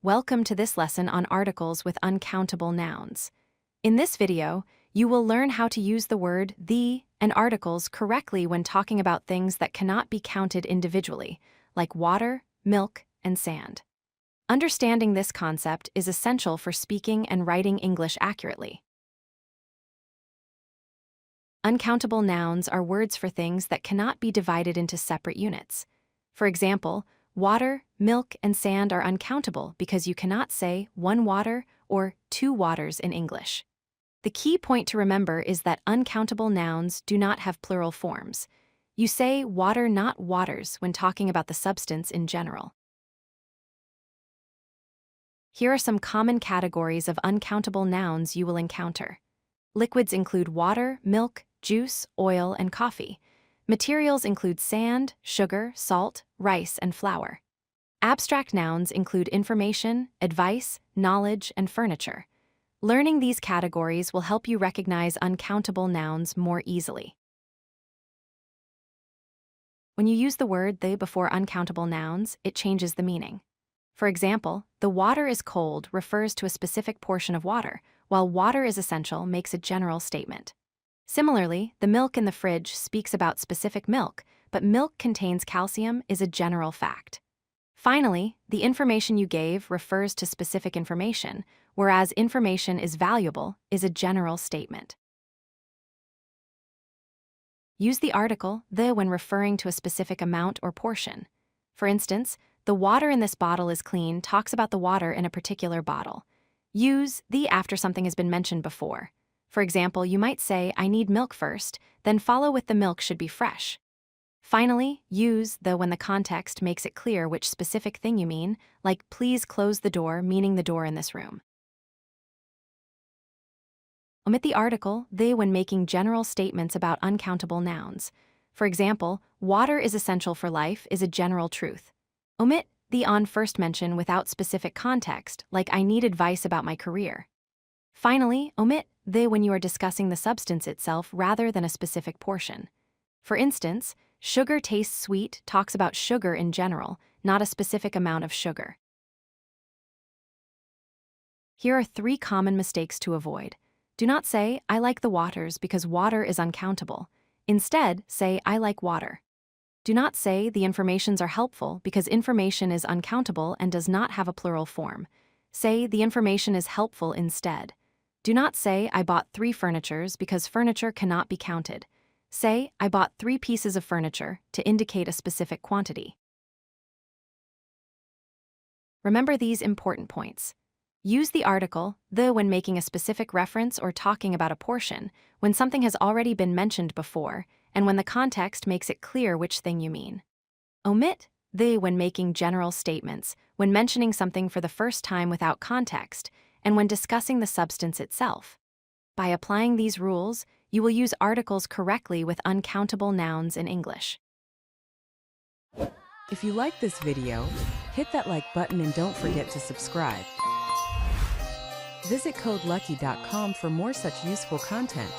Welcome to this lesson on articles with uncountable nouns. In this video, you will learn how to use the word the and articles correctly when talking about things that cannot be counted individually, like water, milk, and sand. Understanding this concept is essential for speaking and writing English accurately. Uncountable nouns are words for things that cannot be divided into separate units. For example, water, milk, and sand are uncountable because you cannot say one water or two waters in English. The key point to remember is that uncountable nouns do not have plural forms. You say water, not waters, when talking about the substance in general. Here are some common categories of uncountable nouns you will encounter. Liquids include water, milk, juice, oil, and coffee. Materials include sand, sugar, salt, rice, and flour. Abstract nouns include information, advice, knowledge, and furniture. Learning these categories will help you recognize uncountable nouns more easily. When you use the word the before uncountable nouns, it changes the meaning. For example, the water is cold refers to a specific portion of water, while water is essential makes a general statement. Similarly, the milk in the fridge speaks about specific milk, but milk contains calcium is a general fact. Finally, the information you gave refers to specific information, whereas information is valuable is a general statement. Use the article the when referring to a specific amount or portion. For instance, the water in this bottle is clean talks about the water in a particular bottle. Use the after something has been mentioned before. For example, you might say, I need milk first, then follow with the milk should be fresh. Finally, use the when the context makes it clear which specific thing you mean, like please close the door, meaning the door in this room. Omit the article the when making general statements about uncountable nouns. For example, water is essential for life is a general truth. Omit the on first mention without specific context, like I need advice about my career. Finally, omit the when you are discussing the substance itself rather than a specific portion. For instance, sugar tastes sweet talks about sugar in general, not a specific amount of sugar. Here are 3 common mistakes to avoid. Do not say, I like the waters because water is uncountable. Instead, say, I like water. Do not say the informations are helpful because information is uncountable and does not have a plural form. Say the information is helpful instead. Do not say, I bought 3 furnitures because furniture cannot be counted. Say, I bought 3 pieces of furniture to indicate a specific quantity. Remember these important points. Use the article the when making a specific reference or talking about a portion, when something has already been mentioned before, and when the context makes it clear which thing you mean. Omit the when making general statements, when mentioning something for the first time without context, and when discussing the substance itself. By applying these rules, you will use articles correctly with uncountable nouns in English. If you like this video, hit that like button and don't forget to subscribe. Visit codelucky.com for more such useful content.